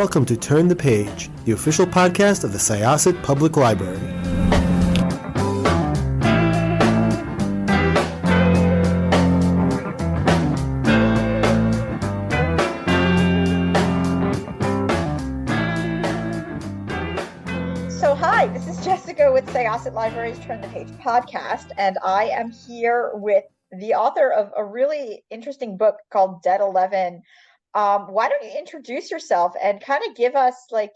welcome to Turn the Page, the official podcast of the Syosset Public Library. So hi, this is Jessica with Syosset Library's Turn the Page podcast, and I am here with the author of a really interesting book called Dead 11. Why don't you introduce yourself and kind of give us like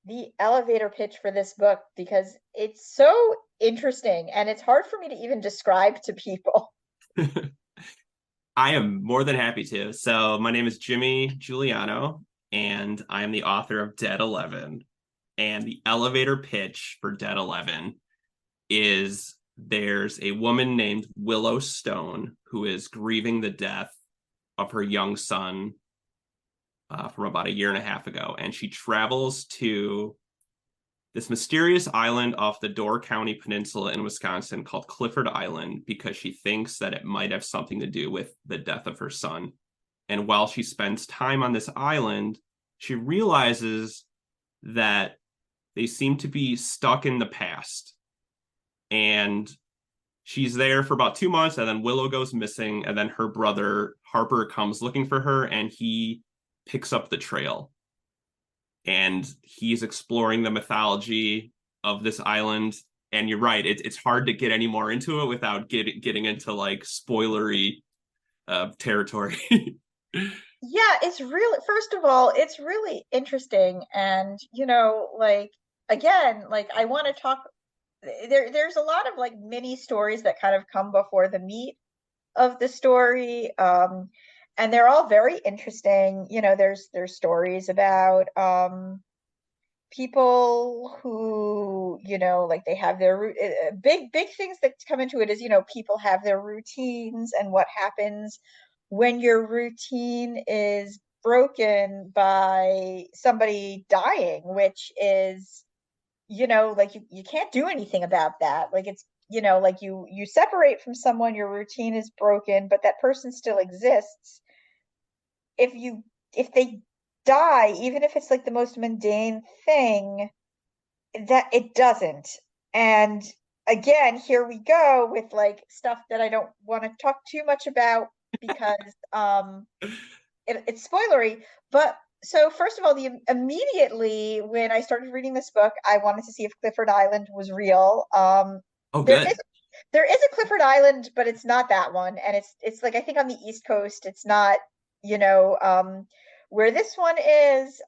the elevator pitch for this book, because it's so interesting and it's hard for me to even describe to people. I am more than happy to. So my name is Jimmy Juliano, and I am the author of Dead 11. And the elevator pitch for Dead 11 is there's a woman named Willow Stone who is grieving the death of her young son from about a year and a half ago. And she travels to this mysterious island off the Door County Peninsula in Wisconsin called Clifford Island because she thinks that it might have something to do with the death of her son. And while she spends time on this island, she realizes that they seem to be stuck in the past. And she's there for about 2 months, and then Willow goes missing, and then her brother Harper comes looking for her, and he picks up the trail. And he's exploring the mythology of this island. And you're right, it's hard to get any more into it without getting into like spoilery territory. Yeah, it's really, first of all, it's really interesting. And, like, again, like I want to talk, there's a lot of like mini stories that kind of come before the meat of the story. And they're all very interesting. There's stories about people who, like they have their big things that come into it is, people have their routines and what happens when your routine is broken by somebody dying, which is, like you can't do anything about that. Like it's, like you separate from someone, your routine is broken, but that person still exists. If they die, even if it's like the most mundane thing, that it doesn't. And again, here we go with like stuff that I don't want to talk too much about because it's spoilery. But so first of all, immediately when I started reading this book, I wanted to see if Clifford Island was real. Oh, good. There is a Clifford Island, but it's not that one, and it's like I think on the East Coast. It's not, where this one is.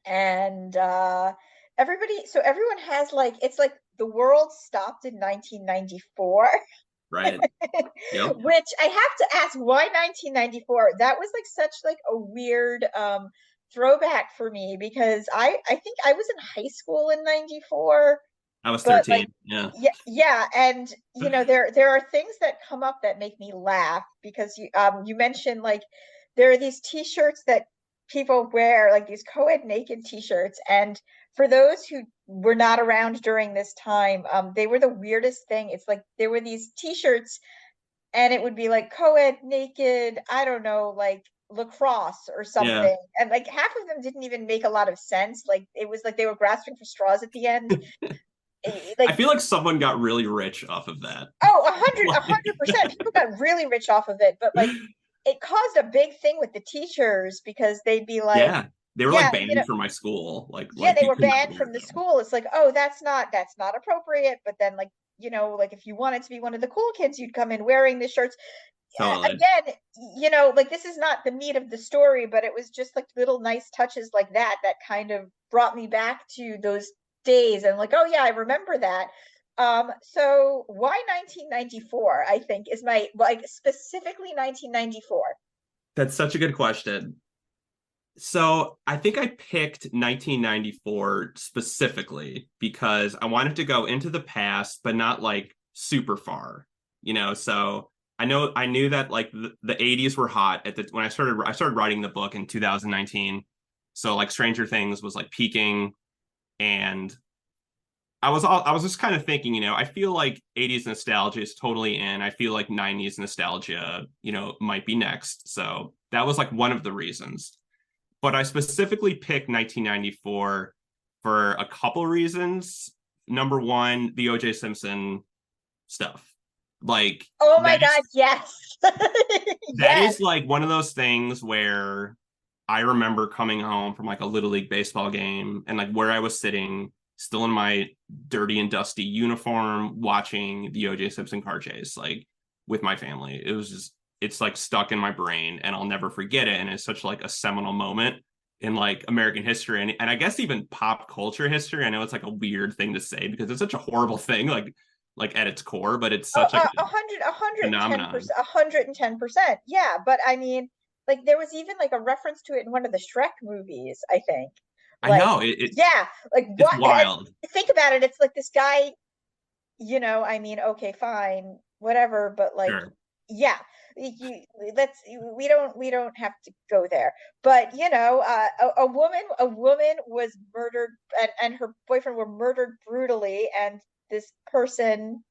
And everyone has like, it's like the world stopped in 1994. Right. Yep. Which I have to ask, why 1994? That was like such like a weird throwback for me, because I think I was in high school in 94. I was 13. Like, yeah. Yeah, and there are things that come up that make me laugh, because you mentioned like there are these t-shirts that people wear, like these co-ed naked t-shirts, and for those who were not around during this time, they were the weirdest thing. It's like there were these t-shirts and it would be like co-ed naked, I don't know, like lacrosse or something. Yeah. And like half of them didn't even make a lot of sense. Like it was like they were grasping for straws at the end. Like, I feel like someone got really rich off of that. Oh, 100%. People got really rich off of it, but like it caused a big thing with the teachers, because they'd be like, yeah, they were like banned from my school. They were banned from the school. It's like, oh, that's not appropriate. But then like, like if you wanted to be one of the cool kids, you'd come in wearing the shirts. Totally. Again, like this is not the meat of the story, but it was just like little nice touches like that kind of brought me back to those days, and like, oh yeah, I remember that. So why 1994, I think, is my, like, specifically 1994? That's such a good question. So I think I picked 1994 specifically because I wanted to go into the past, but not like super far, so I knew that like the 80s were hot when I started writing the book in 2019. So like Stranger Things was like peaking, and I was just kind of thinking, I feel like 80s nostalgia is totally in. I feel like 90s nostalgia, might be next. So that was like one of the reasons. but I specifically picked 1994 for a couple reasons. Number one, the O.J. Simpson stuff. Like Oh my that is God, yes. that Yes. is like one of those things where I remember coming home from like a little league baseball game and like where I was sitting, still in my dirty and dusty uniform, watching the O.J. Simpson car chase, like with my family. It was just it's like stuck in my brain and I'll never forget it. And it's such like a seminal moment in like American history and I guess even pop culture history. I know it's like a weird thing to say because it's such a horrible thing, like at its core, but it's Oh, such like a 110%, phenomenon. 110%. Yeah, but I mean, like there was even like a reference to it in one of the Shrek movies, I think. I Like, know yeah, like it's what? wild. Think about it. It's like this guy, I mean, okay, fine, whatever, but like, Sure. yeah, you let's we don't have to go there. But a woman was murdered, and her boyfriend were murdered brutally, and this person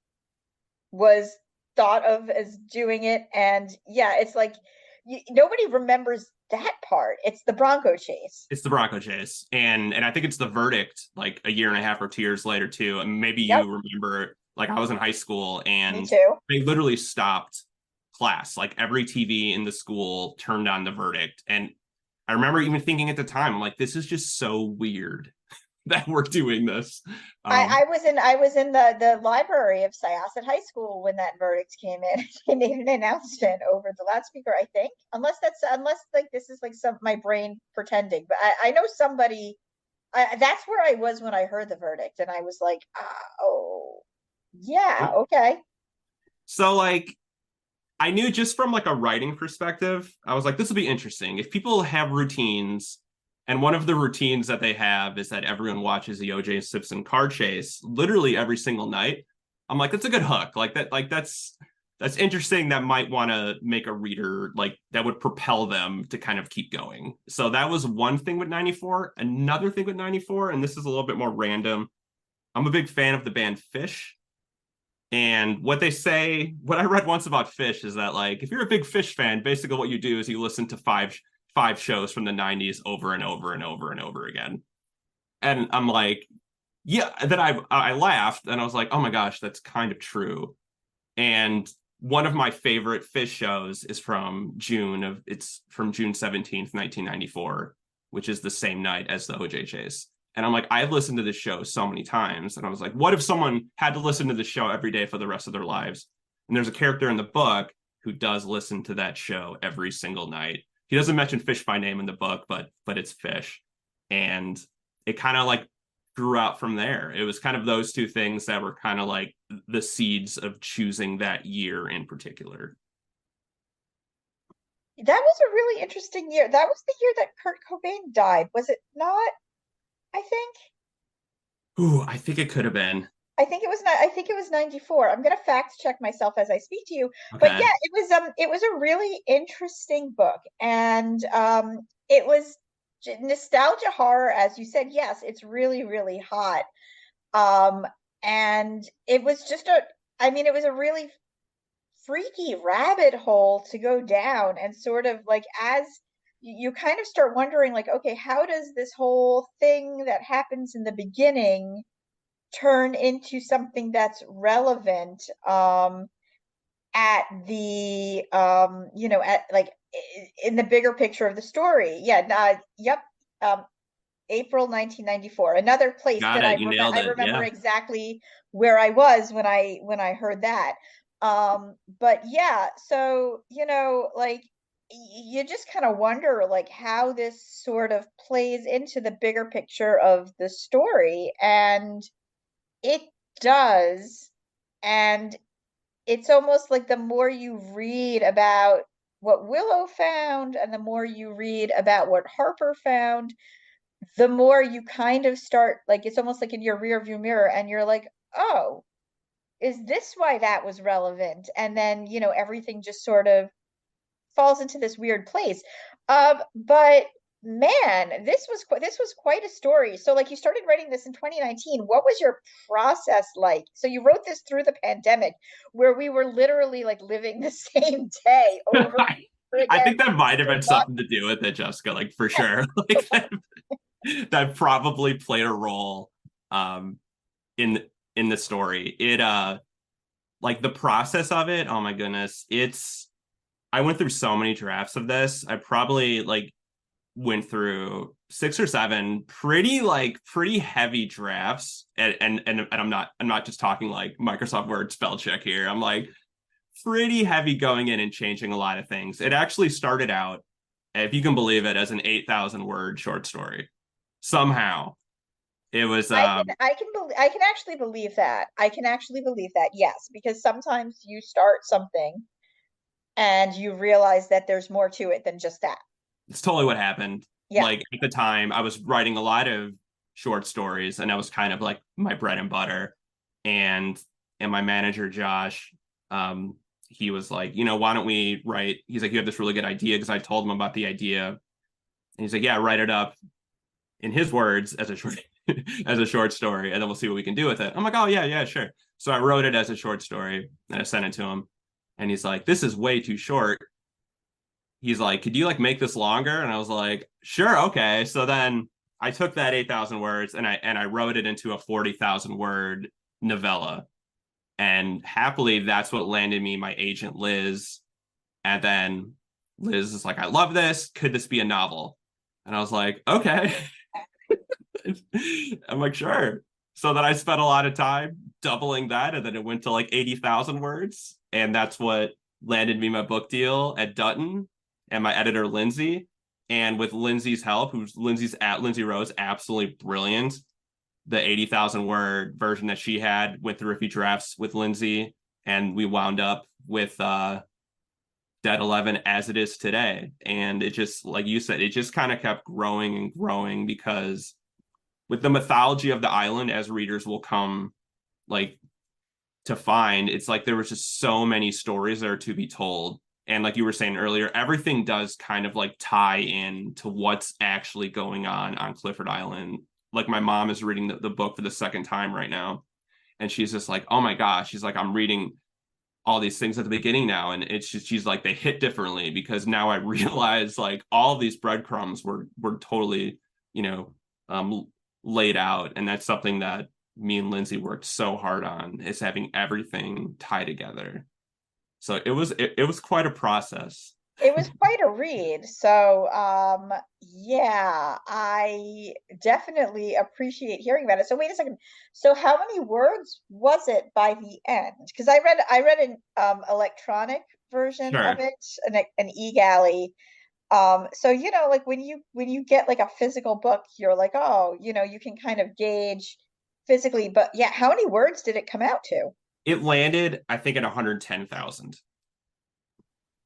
was thought of as doing it. And yeah, it's like nobody remembers that part. It's the Bronco chase. It's the Bronco chase, and I think it's the verdict like a year and a half or 2 years later too. And maybe Yep, you remember, like I was in high school me and too. they literally stopped class. Like every TV in the school turned on the verdict, and I remember even thinking at the time, I'm like, this is just so weird that we're doing this. I was in the library of Syosset High School when that verdict came in. They made an announcement over the loudspeaker, I think. Unless like this is like some my brain pretending, but I know somebody. That's where I was when I heard the verdict, and I was like, oh, yeah, okay. So like I knew just from like a writing perspective, I was like, this will be interesting. If people have routines, and one of the routines that they have is that everyone watches the O.J. Simpson car chase literally every single night. I'm like, that's a good hook. Like that, like that's interesting. That might want to make a reader like that would propel them to kind of keep going. So that was one thing with 94. Another thing with 94, and this is a little bit more random. I'm a big fan of the band Fish. And what they say, what I read once about Fish is that like if you're a big Fish fan, basically what you do is you listen to five shows from the 90s over and over and over and over again. And I'm like, yeah, then I laughed and I was like, oh my gosh, that's kind of true. And one of my favorite Fish shows is it's from June 17th, 1994, which is the same night as the OJ chase. And I'm like, I've listened to this show so many times. And I was like, what if someone had to listen to the show every day for the rest of their lives? And there's a character in the book who does listen to that show every single night. He doesn't mention Fish by name in the book, but it's Fish. And it kind of like grew out from there. It was kind of those two things that were kind of like the seeds of choosing that year in particular. That was a really interesting year. That was the year that Kurt Cobain died, was it not? I think. Ooh, I think it could have been. I think it was not. I think it was 94. I'm gonna fact check myself as I speak to you. But Okay. yeah, it was a really interesting book, and it was nostalgia horror, as you said. Yes, it's really really hot. Um, and it was just I mean, it was a really freaky rabbit hole to go down, and sort of like as you kind of start wondering, like, okay, how does this whole thing that happens in the beginning turn into something that's relevant at the at like in the bigger picture of the story. Yeah, yep. um April 1994, another place Got that it. You nailed I it. remember Yeah. exactly where I was when I heard that. But yeah, so like you just kind of wonder like how this sort of plays into the bigger picture of the story, and it does. And it's almost like the more you read about what Willow found and the more you read about what Harper found, the more you kind of start, like, it's almost like in your rear view mirror and you're like, oh, is this why that was relevant? And then, everything just sort of falls into this weird place. But man, this was quite a story. So like you started writing this in 2019. What was your process like? So you wrote this through the pandemic where we were literally like living the same day over. I again. think that might have been something to do with it, Jessica, like for sure. Like that probably played a role in the story. It like the process of it, oh my goodness. I went through so many drafts of this. I probably like went through 6 or 7 pretty heavy drafts. And I'm not just talking like Microsoft Word spell check here. I'm like pretty heavy going in and changing a lot of things. It actually started out, if you can believe it, as an 8,000 word short story. Somehow it was I can actually believe that. I can actually believe that. Yes, because sometimes you start something and you realize that there's more to it than just that. it's totally what happened. Yeah. Like at the time, I was writing a lot of short stories, and that was kind of like my bread and butter. And my manager Josh, he was like, why don't we write? He's like, you have this really good idea, because I told him about the idea, and he's like, yeah, write it up in his words as a short as a short story, and then we'll see what we can do with it. I'm like, oh yeah, yeah, sure. So I wrote it as a short story, and I sent it to him, and he's like, this is way too short. He's like, could you like make this longer? And I was like, sure, okay. So then I took that 8,000 words and I wrote it into a 40,000 word novella. And happily, that's what landed me my agent Liz. And then Liz is like, I love this. Could this be a novel? And I was like, okay. I'm like, sure. So then I spent a lot of time doubling that, and then it went to like 80,000 words. And that's what landed me my book deal at Dutton and my editor, Lindsay. And with Lindsay's help, Lindsay's at Lindsay Rose, absolutely brilliant. The 80,000 word version that she had went through a few drafts with Lindsay, and we wound up with Dead 11 as it is today. And it just, like you said, it just kind of kept growing and growing, because with the mythology of the island, as readers will come like to find, it's like there was just so many stories that are to be told. And like you were saying earlier, everything does kind of like tie in to what's actually going on Clifford Island. Like my mom is reading the book for the second time right now, and she's just like, oh my gosh, she's like, I'm reading all these things at the beginning now, and it's just, she's like, they hit differently, because now I realize like all these breadcrumbs were totally, laid out. And that's something that me and Lindsay worked so hard on, is having everything tie together. So it was quite a process. It was quite a read. So, yeah, I definitely appreciate hearing about it. So wait a second. So how many words was it by the end? Because I read an electronic version of Sure. it, an e-galley. So like when you get like a physical book, you're like, oh, you can kind of gauge physically. But yeah, how many words did it come out to? It landed, I think, at 110,000.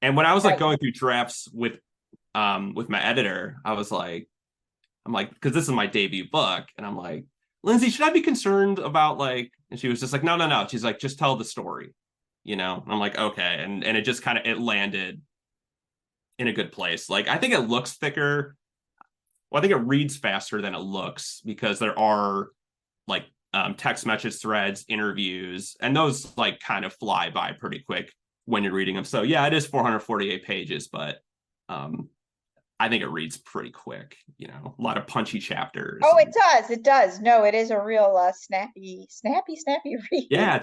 And when I was like Right. going through drafts with my editor, I'm like, because this is my debut book, and I'm like, Lindsay, should I be concerned about like? And she was just like, no, no, no. She's like, just tell the story, And I'm like, okay, and it just kind of, it landed in a good place. Like I think it looks thicker. Well, I think it reads faster than it looks, because there are like text message threads, interviews, and those like kind of fly by pretty quick when you're reading them. So yeah, it is 448 pages, but I think it reads pretty quick. A lot of punchy chapters. Oh, it does. It does. No, it is a real snappy read. Yeah.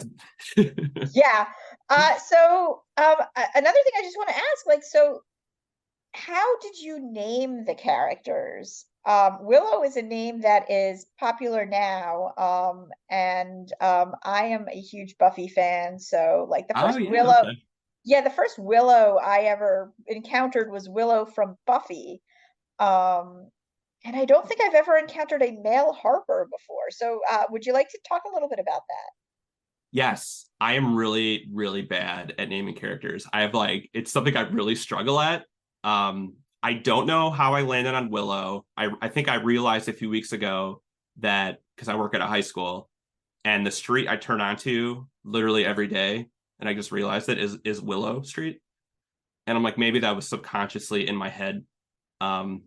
Yeah. So another thing I just want to ask, like, so how did you name the characters? Willow is a name that is popular now. And I am a huge Buffy fan, so like the Oh first yeah. Willow, Okay. yeah, the first Willow I ever encountered was Willow from Buffy. Um, and I don't think I've ever encountered a male Harper before. So, would you like to talk a little bit about that? Yes, I am really, really bad at naming characters. I have like, it's something I really struggle at. I don't know how I landed on Willow. I think I realized a few weeks ago that, because I work at a high school, and the street I turn onto literally every day, and I just realized it is Willow Street. And I'm like, maybe that was subconsciously in my head. Um,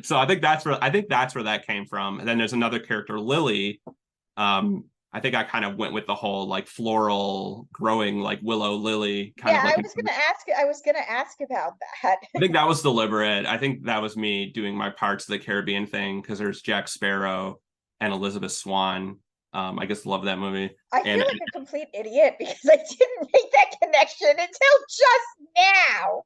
so I think that's where that came from. And then there's another character, Lily, I think I kind of went with the whole like floral growing like willow lily kind Yeah, of like I was gonna ask about that. I think that was deliberate. I think that was me doing my Parts of the Caribbean thing because there's Jack Sparrow and Elizabeth Swann. I just love that movie. I And feel like a complete idiot because I didn't make that connection until just now.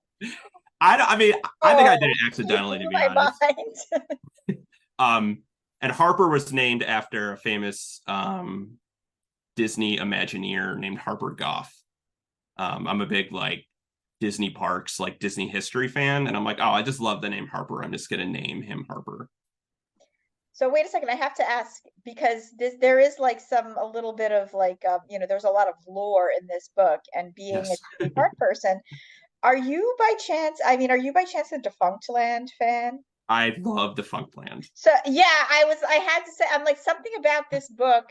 I mean, I think I did Oh, it you accidentally, to blew be my honest. mind. Um, and Harper was named after a famous Disney Imagineer named Harper Goff. I'm a big like Disney parks, like Disney history fan, and I'm like, oh, I just love the name Harper. I'm just gonna name him Harper. So wait a second, I have to ask because there is like a little bit of like there's a lot of lore in this book, and being a Yes, Disney park person, are you by chance a Defunctland fan? I love Defunctland. So yeah, I had to say, I'm like, something about this book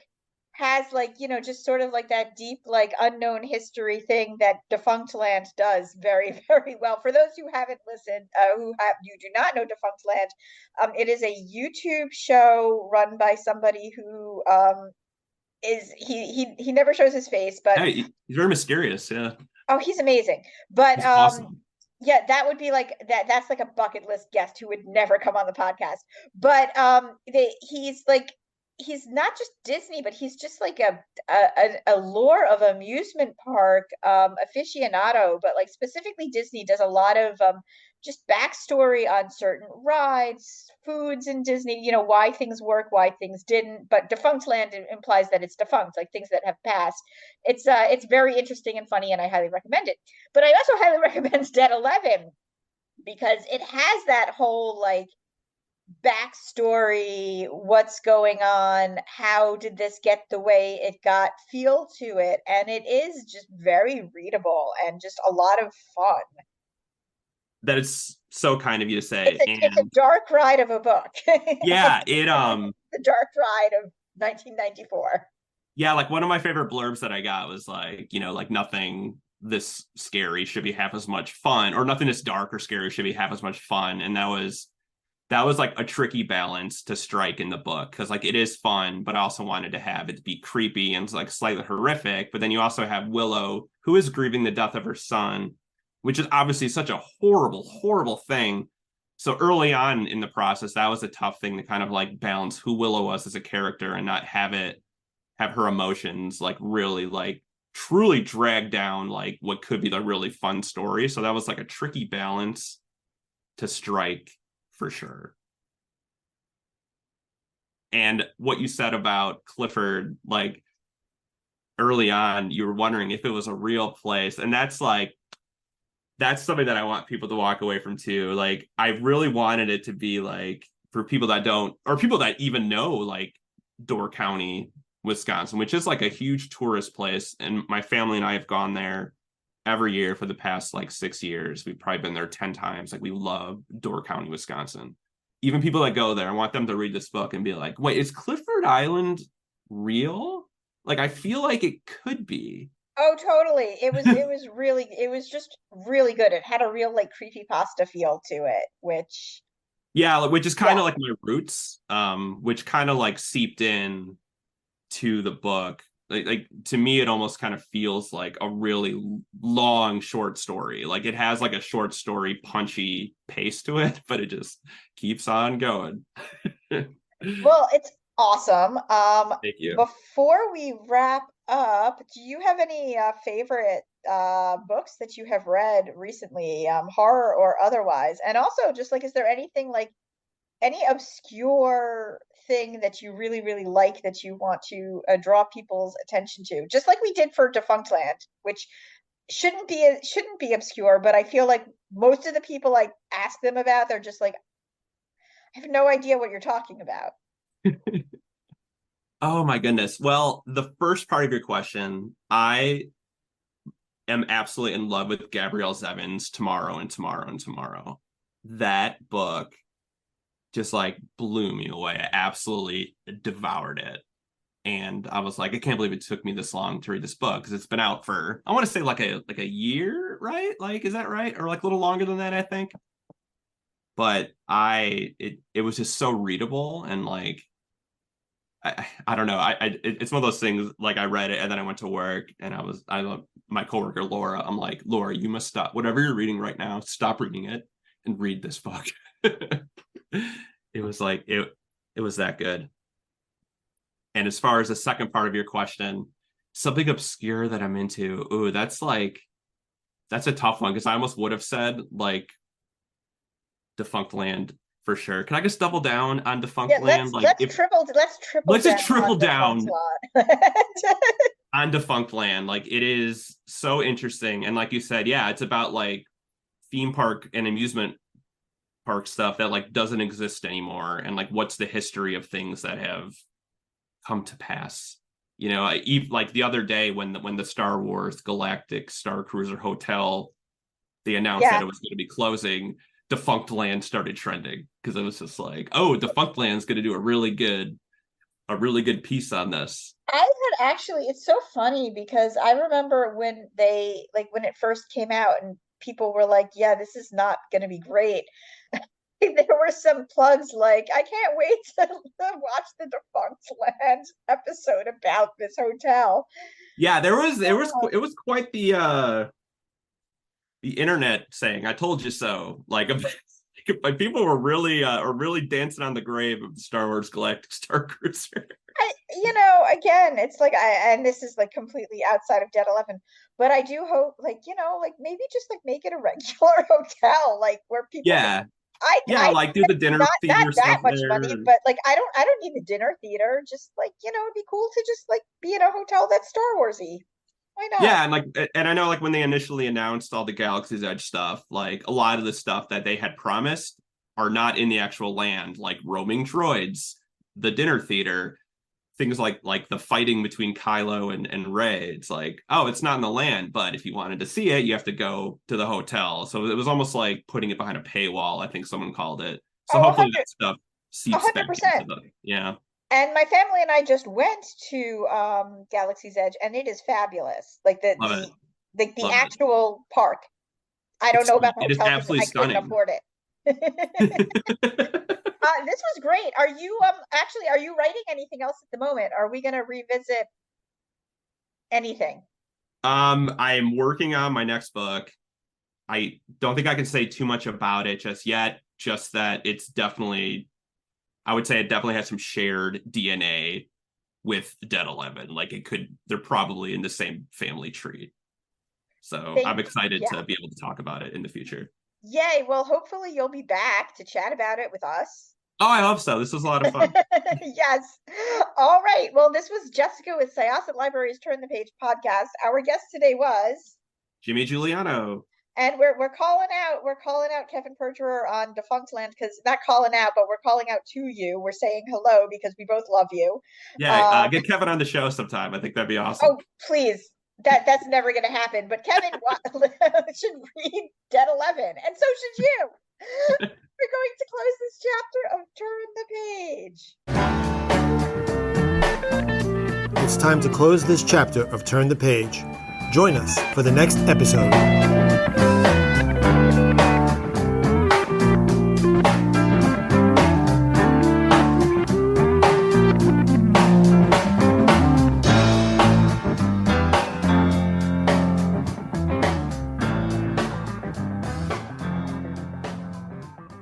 has like, just sort of like that deep, like unknown history thing that Defunctland does very, very well. For those who haven't listened, you do not know Defunctland, it is a YouTube show run by somebody who is he never shows his face, but Yeah, he's very mysterious. Yeah, oh, he's amazing. But he's awesome. yeah, that would be like that's like a bucket list guest who would never come on the podcast. But he's not just Disney, but he's just like a lore of amusement park aficionado, but like specifically Disney does a lot of just backstory on certain rides, foods in Disney, why things work, why things didn't. But defunct land implies that it's defunct, like things that have passed. It's very interesting and funny, and I highly recommend it. But I also highly recommend Dead 11 because it has that whole like backstory, what's going on, how did this get the way it got feel to it, and it is just very readable and just a lot of fun. That is so kind of you to say. It's a And dark ride of a book. yeah, The dark ride of 1994. yeah, like one of my favorite blurbs that I got was like, like nothing this scary should be half as much fun, or nothing this dark or scary should be half as much fun. And that was like a tricky balance to strike in the book because like it is fun, but I also wanted to have it be creepy and like slightly horrific. But then you also have Willow, who is grieving the death of her son, which is obviously such a horrible, horrible thing. So early on in the process, that was a tough thing to kind of like balance who Willow was as a character and not have her emotions like really like truly drag down like what could be the really fun story. So that was like a tricky balance to strike for sure. And what you said about Clifford, like early on, you were wondering if it was a real place. And that's something that I want people to walk away from too. Like, I really wanted it to be like for people that don't, or people that even know like Door County, Wisconsin, which is like a huge tourist place. And my family and I have gone there every year for the past like 6 years. We've probably been there 10 times. Like, we love Door County, Wisconsin. Even people that go there, I want them to read this book and be like, wait, is Clifford Island real? Like, I feel like it could be. Oh, totally. It was just really good. It had a real like creepy pasta feel to it, which Yeah, which is kind yeah. of like my roots, which kind of like seeped in to the book. Like to me, it almost kind of feels like a really long short story. Like it has like a short story punchy pace to it, but it just keeps on going. Well, it's awesome. Thank you. Before we wrap up, do you have any favorite books that you have read recently, horror or otherwise? And also, just like, is there anything like any obscure thing that you really, really like that you want to draw people's attention to? Just like we did for Defunctland, which shouldn't be obscure, but I feel like most of the people I ask them about, they're just like, I have no idea what you're talking about. Oh my goodness. Well, the first part of your question, I am absolutely in love with Gabrielle Zevin's Tomorrow and Tomorrow and Tomorrow. That book just like blew me away. I absolutely devoured it. And I was like, I can't believe it took me this long to read this book because it's been out for, I want to say like a year, right? Like, is that right? Or like a little longer than that, I think. But it was just so readable and like I don't know. It's one of those things. Like I read it and then I went to work and my coworker Laura. I'm like, Laura, you must stop whatever you're reading right now. Stop reading it and read this book. It was like it was that good. And as far as the second part of your question, something obscure that I'm into. Ooh, that's a tough one because I almost would have said like Defunct Land for sure. Can I just double down on Defunct Land? Let's just triple down down on Defunct Land. Like it is so interesting. And like you said, yeah, it's about like theme park and amusement park stuff that like doesn't exist anymore. And like what's the history of things that have come to pass. You know, like the other day when the Star Wars Galactic Star Cruiser Hotel, they announced that it was going to be closing, Defunct Land started trending because it was just like, oh, Defunct Land's going to do a really good piece on this. It's so funny because I remember when when it first came out and people were like, yeah, this is not going to be great. There were some plugs like, I can't wait to watch the Defunct Land episode about this hotel. Yeah, it was quite the internet saying, I told you so. Like people were really dancing on the grave of the Star Wars Galactic Star Cruiser. Again, it's like and this is like completely outside of Dead 11, but I do hope maybe just like make it a regular hotel, like where people like do the dinner theater not stuff that much there. money, but like I don't need the dinner theater. Just like it'd be cool to just like be in a hotel that's Star Warsy. Why not? Yeah, and I know like when they initially announced all the Galaxy's Edge stuff, like a lot of the stuff that they had promised are not in the actual land, like roaming droids, the dinner theater, things like the fighting between Kylo and Rey. It's like, oh, it's not in the land, but if you wanted to see it, you have to go to the hotel. So it was almost like putting it behind a paywall, I think someone called it. So hopefully that stuff seeps back into yeah. And my family and I just went to Galaxy's Edge, and it is fabulous. Like the actual park. I don't know about the hotel because I couldn't afford it. This was great. Are you writing anything else at the moment? Are we going to revisit anything? I'm working on my next book. I don't think I can say too much about it just yet. Just that I would say it definitely has some shared DNA with Dead 11. Like they're probably in the same family tree. So I'm excited to be able to talk about it in the future. Yay. Well, hopefully you'll be back to chat about it with us. Oh, I hope so. This was a lot of fun. Yes. All right. Well, this was Jessica with Syosset Library's Turn the Page podcast. Our guest today was Jimmy Juliano. And we're calling out Kevin Perjurer on Defunct Land, because not calling out, but we're calling out to you. We're saying hello because we both love you. Yeah, get Kevin on the show sometime. I think that'd be awesome. Oh, please. That's never going to happen. But Kevin should read Dead 11, and so should you. We're going to close this chapter of Turn the Page. It's time to close this chapter of Turn the Page. Join us for the next episode.